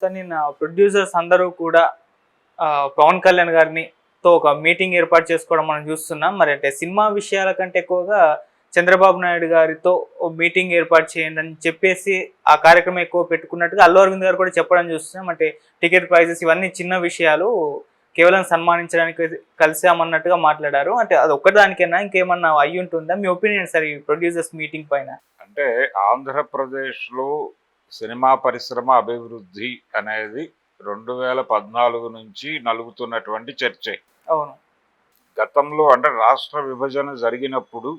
నిన్న ప్రొడ్యూసర్స్ అందరూ కూడా పవన్ కళ్యాణ్ గారితో ఒక మీటింగ్ ఏర్పాటు చేసుకోవడం మనం చూస్తున్నాం. మరి అంటే సినిమా విషయాల కంటే ఎక్కువగా చంద్రబాబు నాయుడు గారితో మీటింగ్ ఏర్పాటు చేయండి అని చెప్పేసి ఆ కార్యక్రమం ఎక్కువ పెట్టుకున్నట్టుగా అల్లు అరవింద్ గారు కూడా చెప్పడం చూస్తున్నాం. అంటే టికెట్ ప్రైజెస్ ఇవన్నీ చిన్న విషయాలు, కేవలం సన్మానించడానికి కలిసామన్నట్టుగా మాట్లాడారు. అంటే అది ఒక్కదానికైనా ఇంకేమన్నా అయ్యి ఉంటుందా? మీ ఒపీనియన్ సార్ ఈ ప్రొడ్యూసర్స్ మీటింగ్ పైన? అంటే ఆంధ్రప్రదేశ్లో సినిమా పరిశ్రమ అభివృద్ధి అనేది 2014 నుంచి నలుగుతున్నటువంటి చర్చే. అవును. గతంలో అంటే రాష్ట్ర విభజన జరిగినప్పుడు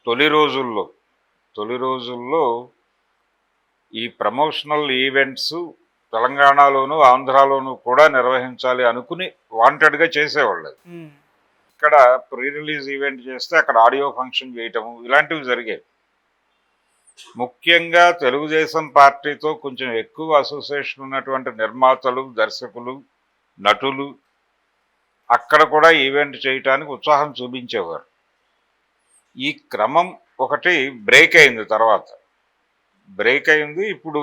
తొలి రోజుల్లో ఈ ప్రమోషనల్ ఈవెంట్స్ తెలంగాణలోను ఆంధ్రాలోను కూడా నిర్వహించాలి అనుకుని వాంటెడ్గా చేసేవాళ్ళు. ఇక్కడ ప్రీ రిలీజ్ ఈవెంట్ చేస్తే అక్కడ ఆడియో ఫంక్షన్ చేయటము ఇలాంటివి జరిగాయి. ముఖ్యంగా తెలుగుదేశం పార్టీతో కొంచెం ఎక్కువ అసోసియేషన్ ఉన్నటువంటి నిర్మాతలు, దర్శకులు, నటులు అక్కడ కూడా ఈవెంట్ చేయటానికి ఉత్సాహం చూపించేవారు. ఈ క్రమం ఒకటి బ్రేక్ అయింది. ఇప్పుడు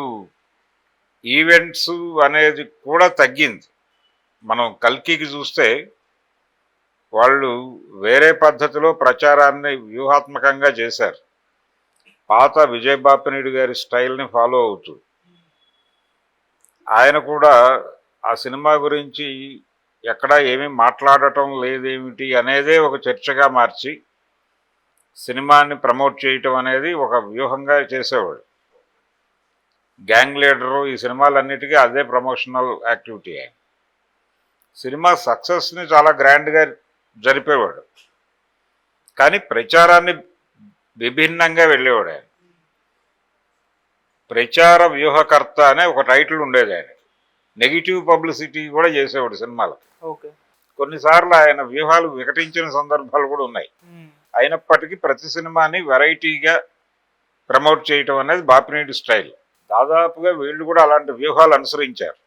ఈవెంట్స్ అనేది కూడా తగ్గింది. మనం కల్కికి చూస్తే వాళ్ళు వేరే పద్ధతిలో ప్రచారాన్ని వ్యూహాత్మకంగా చేశారు. పాత విజయబాపినీడు గారి స్టైల్ని ఫాలో అవుతూ ఆయన కూడా ఆ సినిమా గురించి ఎక్కడా ఏమీ మాట్లాడటం లేదేమిటి అనేదే ఒక చర్చగా మార్చి సినిమాని ప్రమోట్ చేయటం అనేది ఒక వ్యూహంగా చేసేవాడు. గ్యాంగ్ లీడరు ఈ సినిమాలన్నిటికీ అదే ప్రమోషనల్ యాక్టివిటీ. ఆయన సినిమా సక్సెస్ని చాలా గ్రాండ్గా జరిపేవాడు, కానీ ప్రచారాన్ని విభిన్నంగా వెళ్ళేవాడు. ఆయన ప్రచార వ్యూహకర్త అనే ఒక టైటిల్ ఉండేది. ఆయన నెగిటివ్ పబ్లిసిటీ కూడా చేసేవాడు సినిమాలకు. కొన్నిసార్లు ఆయన వ్యూహాలు వికటించిన సందర్భాలు కూడా ఉన్నాయి. అయినప్పటికీ ప్రతి సినిమాని వెరైటీగా ప్రమోట్ చేయటం అనేది బాపినేడి స్టైల్. దాదాపుగా వీళ్ళు కూడా అలాంటి వ్యూహాలు అనుసరించారు,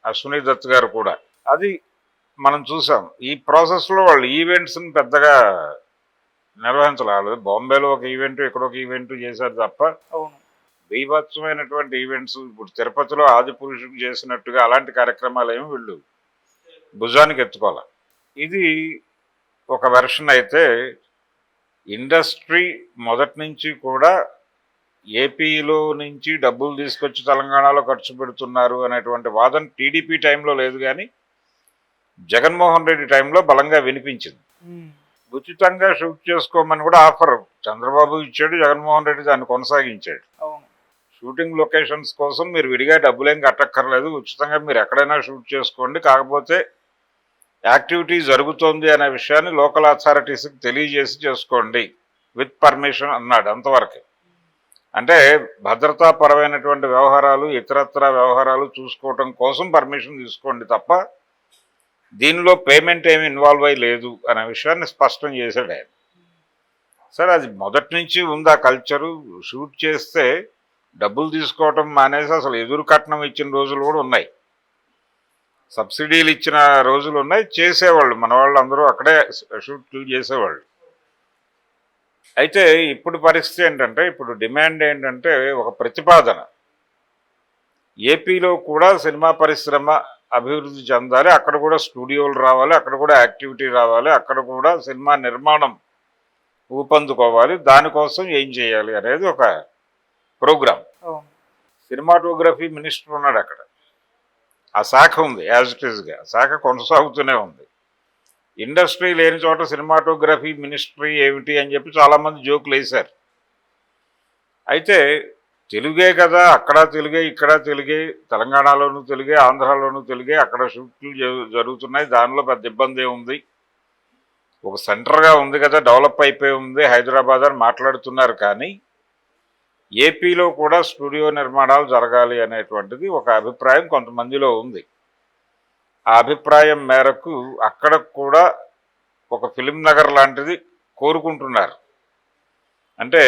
అశ్విని దత్ గారు కూడా. అది మనం చూసాం. ఈ ప్రాసెస్లో వాళ్ళు ఈవెంట్స్ని పెద్దగా నిర్వహించలేదు. బాంబేలో ఒక ఈవెంట్, ఇక్కడ ఒక ఈవెంట్ చేశారు తప్ప బీభత్సమైనటువంటి ఈవెంట్స్ ఇప్పుడు తిరుపతిలో ఆదిపురుషుడు చేసినట్టుగా అలాంటి కార్యక్రమాలు ఏమి వీళ్ళు భుజానికి ఎత్తుకోవాలి. ఇది ఒక వెర్షన్ అయితే, ఇండస్ట్రీ మొదటి నుంచి కూడా ఏపీలో నుంచి డబ్బులు తీసుకొచ్చి తెలంగాణలో ఖర్చు పెడుతున్నారు అనేటువంటి వాదన టీడీపీ టైంలో లేదు, కానీ జగన్మోహన్ రెడ్డి టైంలో బలంగా వినిపించింది. ఉచితంగా షూట్ చేసుకోమని కూడా ఆఫర్ చంద్రబాబు ఇచ్చాడు, జగన్మోహన్ రెడ్డి దాన్ని కొనసాగించాడు. షూటింగ్ లొకేషన్స్ కోసం మీరు విడిగా డబ్బులేం కట్టక్కర్లేదు, ఉచితంగా మీరు ఎక్కడైనా షూట్ చేసుకోండి, కాకపోతే యాక్టివిటీ జరుగుతోంది అనే విషయాన్ని లోకల్ అథారిటీస్కి తెలియజేసి చేసుకోండి విత్ పర్మిషన్ అన్నాడు. అంతవరకే. అంటే భద్రతాపరమైనటువంటి వ్యవహారాలు, ఇతరత్ర వ్యవహారాలు చూసుకోవటం కోసం పర్మిషన్ తీసుకోండి తప్ప దీనిలో పేమెంట్ ఏమి ఇన్వాల్వ్ అయ్యి లేదు అనే విషయాన్ని స్పష్టం చేశాడు ఆయన. సరే, అది మొదటి నుంచి ఉంది ఆ కల్చరు. షూట్ చేస్తే డబ్బులు తీసుకోవటం మానేసి అసలు ఎదురు కట్నం ఇచ్చిన రోజులు కూడా ఉన్నాయి, సబ్సిడీలు ఇచ్చిన రోజులు ఉన్నాయి. చేసేవాళ్ళు మన వాళ్ళు అందరూ అక్కడే షూట్లు చేసేవాళ్ళు. అయితే ఇప్పుడు పరిస్థితి ఏంటంటే, ఇప్పుడు డిమాండ్ ఏంటంటే ఒక ప్రతిపాదన, ఏపీలో కూడా సినిమా పరిశ్రమ అభివృద్ధి చెందాలి, అక్కడ కూడా స్టూడియోలు రావాలి, అక్కడ కూడా యాక్టివిటీ రావాలి, అక్కడ కూడా సినిమా నిర్మాణం ఊపందుకోవాలి, దానికోసం ఏం చేయాలి అనేది ఒక ప్రోగ్రాం. సినిమాటోగ్రఫీ మినిస్టర్ ఉన్నాడు అక్కడ, ఆ శాఖ ఉంది యాజ్ ఇట్ ఈస్గా, శాఖ కొనసాగుతూనే ఉంది. ఇండస్ట్రీ లేని చోట సినిమాటోగ్రఫీ మినిస్ట్రీ ఏమిటి అని చెప్పి చాలామంది జోకులు వేశారు. అయితే తెలుగే కదా, అక్కడ తెలుగే, ఇక్కడ తెలుగే, తెలంగాణలోనూ తెలుగే, ఆంధ్రాలోనూ తెలుగే, అక్కడ షూట్లు జరుగుతున్నాయి, దానిలో పెద్ద ఇబ్బంది ఉంది, ఒక సెంటర్గా ఉంది కదా, డెవలప్ అయిపోయి ఉంది హైదరాబాద్ అని మాట్లాడుతున్నారు. కానీ ఏపీలో కూడా స్టూడియో నిర్మాణాలు జరగాలి అనేటువంటిది ఒక అభిప్రాయం కొంతమందిలో ఉంది. ఆ అభిప్రాయం మేరకు అక్కడ కూడా ఒక ఫిలిం నగర్ లాంటిది కోరుకుంటున్నారు. అంటే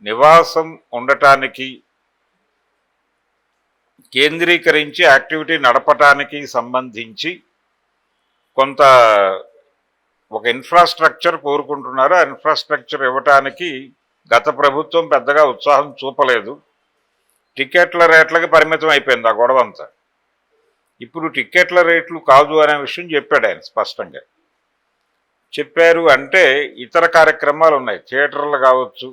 నివాసం ఉండటానికి, కేంద్రీకరించి యాక్టివిటీ నడపటానికి సంబంధించి కొంత ఒక ఇన్ఫ్రాస్ట్రక్చర్ కోరుకుంటున్నారు. ఆ ఇన్ఫ్రాస్ట్రక్చర్ ఇవ్వటానికి గత ప్రభుత్వం పెద్దగా ఉత్సాహం చూపలేదు. టికెట్ల రేట్లకి పరిమితం అయిపోయింది ఆ గొడవ అంతా. ఇప్పుడు టికెట్ల రేట్లు కాదు అనే విషయం చెప్పాడు ఆయన స్పష్టంగా. చెప్పారు అంటే ఇతర కార్యక్రమాలు ఉన్నాయి, థియేటర్లు కావచ్చు,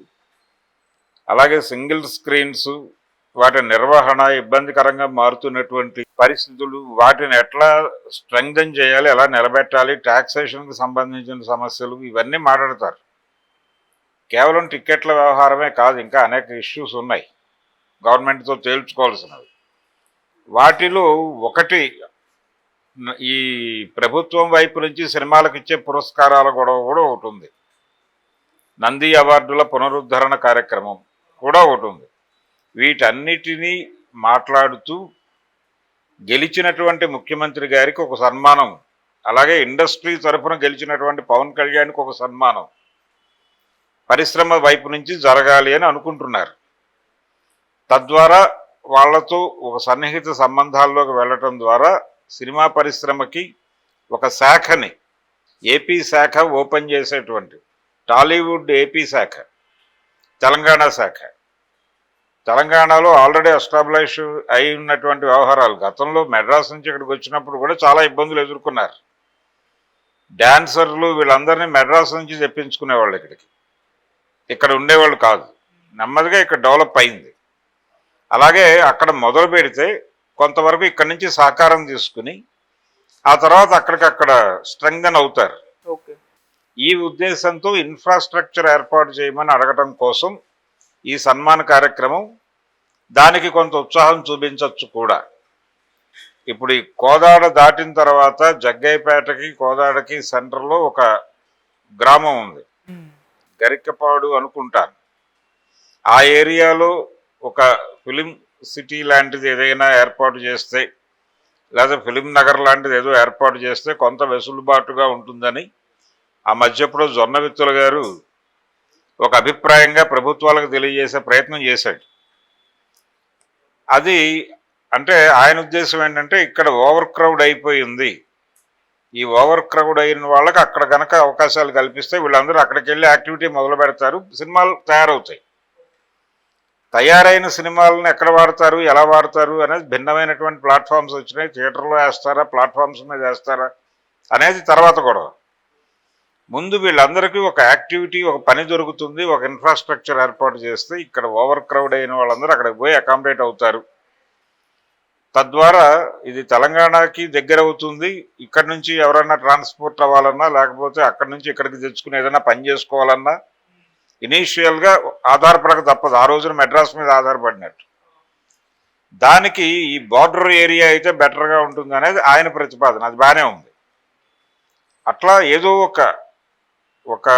అలాగే సింగిల్ స్క్రీన్స్, వాటి నిర్వహణ ఇబ్బందికరంగా మారుతున్నటువంటి పరిస్థితులు, వాటిని ఎట్లా స్ట్రెంగ్థెన్ చేయాలి, ఎలా నిలబెట్టాలి, ట్యాక్సేషన్కి సంబంధించిన సమస్యలు, ఇవన్నీ మాట్లాడతారు. కేవలం టికెట్ల వ్యవహారమే కాదు, ఇంకా అనేక ఇష్యూస్ ఉన్నాయి గవర్నమెంట్తో తేల్చుకోవాల్సినవి. వాటిలో ఒకటి ఈ ప్రభుత్వం వైపు నుంచి సినిమాలకు ఇచ్చే పురస్కారాల గొడవ కూడా ఒకటి ఉంది. నంది అవార్డుల పునరుద్ధరణ కార్యక్రమం కూడా ఒకటి ఉంది. వీటన్నిటినీ మాట్లాడుతూ గెలిచినటువంటి ముఖ్యమంత్రి గారికి ఒక సన్మానం, అలాగే ఇండస్ట్రీ తరఫున గెలిచినటువంటి పవన్ కళ్యాణ్కి ఒక సన్మానం పరిశ్రమ వైపు నుంచి జరగాలి అని అనుకుంటున్నారు. తద్వారా వాళ్లతో ఒక సన్నిహిత సంబంధాల్లోకి వెళ్ళటం ద్వారా సినిమా పరిశ్రమకి ఒక శాఖని, ఏపీ శాఖ ఓపెన్ చేసేటువంటి, టాలీవుడ్ ఏపీ శాఖ, తెలంగాణ శాఖ. తెలంగాణలో ఆల్రెడీ ఎస్టాబ్లిష్ అయి ఉన్నటువంటి వ్యవహారాలు, గతంలో మెడ్రాస్ నుంచి ఇక్కడికి వచ్చినప్పుడు కూడా చాలా ఇబ్బందులు ఎదుర్కొన్నారు. డాన్సర్లు వీళ్ళందరినీ మెడ్రాస్ నుంచి తెప్పించుకునేవాళ్ళు, ఇక్కడ ఉండేవాళ్ళు కాదు. నెమ్మదిగా ఇక్కడ డెవలప్ అయింది. అలాగే అక్కడ మొదలు పెడితే కొంతవరకు ఇక్కడి నుంచి సహకారం తీసుకుని ఆ తర్వాత అక్కడికక్కడ స్ట్రెంగ్థెన్ అవుతారు. ఈ ఉద్దేశంతో ఇన్ఫ్రాస్ట్రక్చర్ ఏర్పాటు చేయమని అడగటం కోసం ఈ సన్మాన కార్యక్రమం, దానికి కొంత ఉత్సాహం చూపించవచ్చు కూడా. ఇప్పుడు ఈ కోదాడ దాటిన తర్వాత జగ్గయ్యపేటకి కోదాడకి సెంటర్లో ఒక గ్రామం ఉంది, గరికపాడు అనుకుంటాను. ఆ ఏరియాలో ఒక ఫిలిం సిటీ లాంటిది ఏదైనా ఏర్పాటు చేస్తే, లేదా ఫిలిం నగర్ లాంటిది ఏదో ఏర్పాటు చేస్తే కొంత వెసులుబాటుగా ఉంటుందని ఆ మధ్యప్పుడు జొన్నవిత్తుల గారు ఒక అభిప్రాయంగా ప్రభుత్వాలకు తెలియజేసే ప్రయత్నం చేశాడు. అది అంటే ఆయన ఉద్దేశం ఏంటంటే, ఇక్కడ ఓవర్ క్రౌడ్ అయిపోయింది, ఈ ఓవర్ క్రౌడ్ అయిన వాళ్ళకి అక్కడ కనుక అవకాశాలు కల్పిస్తే వీళ్ళందరూ అక్కడికి వెళ్ళి యాక్టివిటీ మొదలు పెడతారు, సినిమాలు తయారవుతాయి. తయారైన సినిమాలను ఎక్కడ వాడతారు, ఎలా వాడతారు అనేది భిన్నమైనటువంటి ప్లాట్ఫామ్స్ వచ్చినాయి. థియేటర్లో వేస్తారా, ప్లాట్ఫామ్స్ మీద వేస్తారా అనేది తర్వాత గొడవ. ముందు వీళ్ళందరికీ ఒక యాక్టివిటీ, ఒక పని దొరుకుతుంది, ఒక ఇన్ఫ్రాస్ట్రక్చర్ ఏర్పాటు చేస్తే ఇక్కడ ఓవర్ క్రౌడ్ అయిన వాళ్ళందరూ అక్కడికి పోయి అకామిడేట్ అవుతారు. తద్వారా ఇది తెలంగాణకి దగ్గర అవుతుంది. ఇక్కడ నుంచి ఎవరైనా ట్రాన్స్పోర్ట్ అవ్వాలన్నా, లేకపోతే అక్కడి నుంచి ఇక్కడికి తెచ్చుకుని ఏదైనా పని చేసుకోవాలన్నా ఇనీషియల్గా ఆధారపడక తప్పదు. ఆ రోజున మెడ్రాస్ మీద ఆధారపడినట్టు. దానికి ఈ బార్డర్ ఏరియా అయితే బెటర్గా ఉంటుంది అనేది ఆయన ప్రతిపాదన. అది బాగానే ఉంది. అట్లా ఏదో ఒక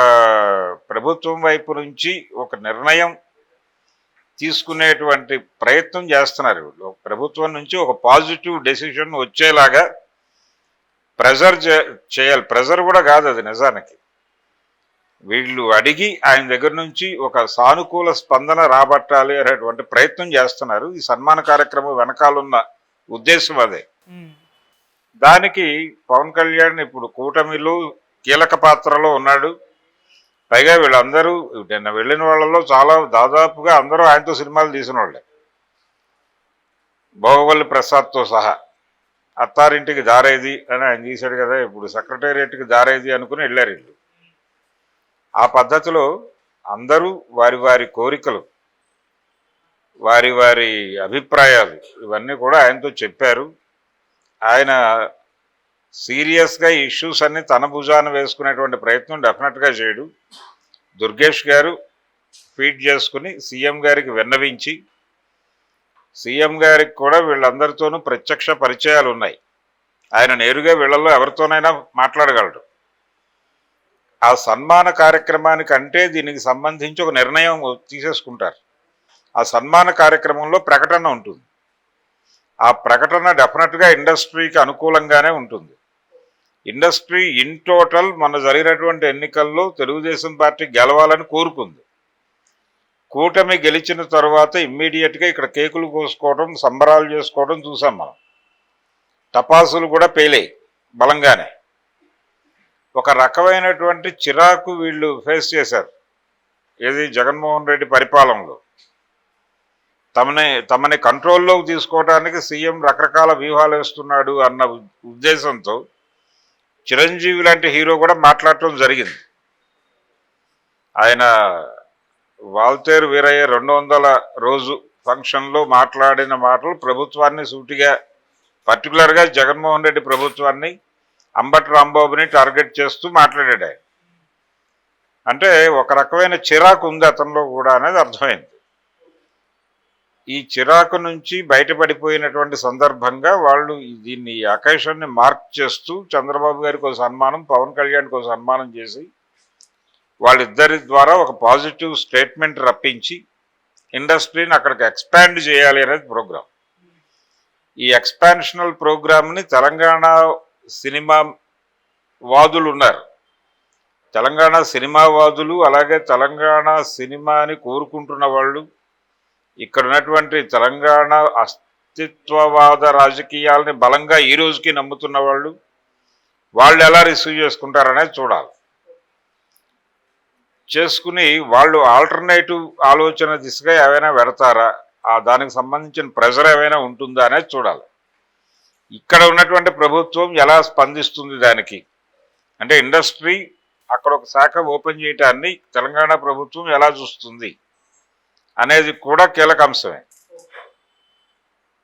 ప్రభుత్వం వైపు నుంచి ఒక నిర్ణయం తీసుకునేటువంటి ప్రయత్నం చేస్తున్నారు. ప్రభుత్వం నుంచి ఒక పాజిటివ్ డెసిషన్ వచ్చేలాగా ప్రెజర్ చేయాలి. ప్రెజర్ కూడా కాదు అది, నిజానికి వీళ్ళు అడిగి ఆయన దగ్గర నుంచి ఒక సానుకూల స్పందన రాబట్టాలి అనేటువంటి ప్రయత్నం చేస్తున్నారు. ఈ సన్మాన కార్యక్రమం వెనకాలన్న ఉద్దేశం అదే. దానికి పవన్ కళ్యాణ్ ఇప్పుడు కూటమిలో కీలక పాత్రలో ఉన్నాడు. పైగా వీళ్ళందరూ నిన్న వెళ్ళిన వాళ్ళలో దాదాపుగా అందరూ ఆయనతో సినిమాలు తీసిన వాళ్ళే, భోగవల్లి ప్రసాద్తో సహా. అత్తారింటికి దారేది అని ఆయన తీశాడు కదా, ఇప్పుడు సెక్రటేరియట్కి దారేది అనుకుని వెళ్ళారు వీళ్ళు. ఆ పద్ధతిలో అందరూ వారి వారి కోరికలు, వారి వారి అభిప్రాయాలు ఇవన్నీ కూడా ఆయనతో చెప్పారు. ఆయన సీరియస్గా ఈ ఇష్యూస్ అన్ని తన భుజాన వేసుకునేటువంటి ప్రయత్నం డెఫినెట్గా చేయడు. దుర్గేష్ గారు ఫీడ్ చేసుకుని సీఎం గారికి విన్నవించి, సీఎం గారికి కూడా వీళ్ళందరితోనూ ప్రత్యక్ష పరిచయాలు ఉన్నాయి. ఆయన నేరుగా వీళ్ళల్లో ఎవరితోనైనా మాట్లాడగలడు. ఆ సన్మాన కార్యక్రమానికి అంటే దీనికి సంబంధించి ఒక నిర్ణయం తీసేసుకుంటారు. ఆ సన్మాన కార్యక్రమంలో ప్రకటన ఉంటుంది. ఆ ప్రకటన డెఫినెట్గా ఇండస్ట్రీకి అనుకూలంగానే ఉంటుంది. ఇండస్ట్రీ ఇన్ టోటల్ మన జరిగినటువంటి ఎన్నికల్లో తెలుగుదేశం పార్టీ గెలవాలని కోరుకుంది. కూటమి గెలిచిన తర్వాత ఇమ్మీడియట్గా ఇక్కడ కేకులు కోసుకోవడం, సంబరాలు చేసుకోవడం చూసాం మనం. టపాసులు కూడా పేలాయి బలంగానే. ఒక రకమైనటువంటి చిరాకు వీళ్ళు ఫేస్ చేశారు, ఏది జగన్మోహన్ రెడ్డి పరిపాలనలో. తమని కంట్రోల్లోకి తీసుకోవడానికి సీఎం రకరకాల వ్యూహాలు వేస్తున్నాడు అన్న ఉద్దేశంతో చిరంజీవి లాంటి హీరో కూడా మాట్లాడటం జరిగింది. ఆయన వాల్తేరు వీరయ్య 200 రోజు ఫంక్షన్లో మాట్లాడిన మాటలు ప్రభుత్వాన్ని సూటిగా, పర్టికులర్గా జగన్మోహన్ రెడ్డి ప్రభుత్వాన్ని, అంబటి రాంబాబుని టార్గెట్ చేస్తూ మాట్లాడాడు ఆయన. అంటే ఒక రకమైన చిరాకు ఉంది అతనిలో కూడా అనేది అర్థమైంది. ఈ చిరాకు నుంచి బయటపడిపోయినటువంటి సందర్భంగా వాళ్ళు దీన్ని అకేషన్ని మార్క్ చేస్తూ చంద్రబాబు గారికి ఒక సన్మానం, పవన్ కళ్యాణ్కి ఒక సన్మానం చేసి వాళ్ళిద్దరి ద్వారా ఒక పాజిటివ్ స్టేట్మెంట్ రప్పించి ఇండస్ట్రీని అక్కడికి ఎక్స్పాండ్ చేయాలి అనేది ప్రోగ్రాం. ఈ ఎక్స్పాన్షనల్ ప్రోగ్రామ్ని తెలంగాణ సినిమా వాదులు ఉన్నారు, తెలంగాణ సినిమా వాదులు, అలాగే తెలంగాణ సినిమాని కోరుకుంటున్న వాళ్ళు, ఇక్కడ ఉన్నటువంటి తెలంగాణ అస్తిత్వవాద రాజకీయాలని బలంగా ఈ రోజుకి నమ్ముతున్న వాళ్ళు ఎలా రిసీవ్ చేసుకుంటారనేది చూడాలి. చేసుకుని వాళ్ళు ఆల్టర్నేటివ్ ఆలోచన దిశగా ఏమైనా పెడతారా, దానికి సంబంధించిన ప్రెజర్ ఏమైనా ఉంటుందా అనేది చూడాలి. ఇక్కడ ఉన్నటువంటి ప్రభుత్వం ఎలా స్పందిస్తుంది దానికి, అంటే ఇండస్ట్రీ అక్కడ ఒక శాఖ ఓపెన్ చేయటాన్ని తెలంగాణ ప్రభుత్వం ఎలా చూస్తుంది అనేది కూడా కీలక అంశమే.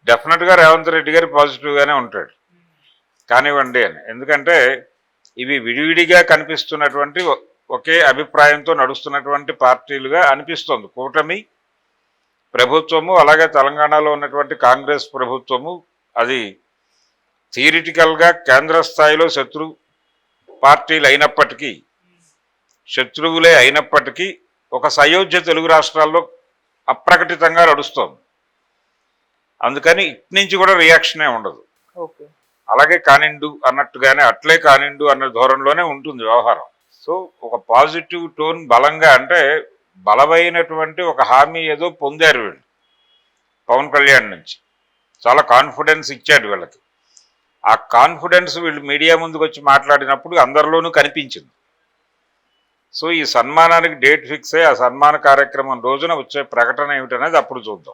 డెఫినెట్గా రేవంత్ రెడ్డి గారు పాజిటివ్గానే ఉంటాడు కానివ్వండి అని, ఎందుకంటే ఇవి విడివిడిగా కనిపిస్తున్నటువంటి ఒకే అభిప్రాయంతో నడుస్తున్నటువంటి పార్టీలుగా అనిపిస్తుంది. కూటమి ప్రభుత్వము అలాగే తెలంగాణలో ఉన్నటువంటి కాంగ్రెస్ ప్రభుత్వము అది థియరిటికల్గా కేంద్ర స్థాయిలో పార్టీలు అయినప్పటికీ, శత్రువులే అయినప్పటికీ ఒక సయోధ్య తెలుగు రాష్ట్రాల్లో అప్రకటితంగా నడుస్తోంది. అందుకని ఇటు నుంచి కూడా రియాక్షనే ఉండదు. అలాగే కానిండు అన్నట్టుగానే అట్లే కానిండు అన్న ధోరణిలోనే ఉంటుంది వ్యవహారం. సో ఒక పాజిటివ్ టోన్ బలంగా, అంటే బలమైనటువంటి ఒక హామీ ఏదో పొందారు వీళ్ళు పవన్ కళ్యాణ్ నుంచి, చాలా కాన్ఫిడెన్స్ ఇచ్చాడు వీళ్ళకి. ఆ కాన్ఫిడెన్స్ వీళ్ళు మీడియా ముందుకు వచ్చి మాట్లాడినప్పుడు అందరిలోనూ కనిపించింది. సో ఈ సన్మానానికి డేట్ ఫిక్స్ అయ్యి ఆ సన్మాన కార్యక్రమం రోజున వచ్చే ప్రకటన ఏమిటనేది అప్పుడు చూద్దాం.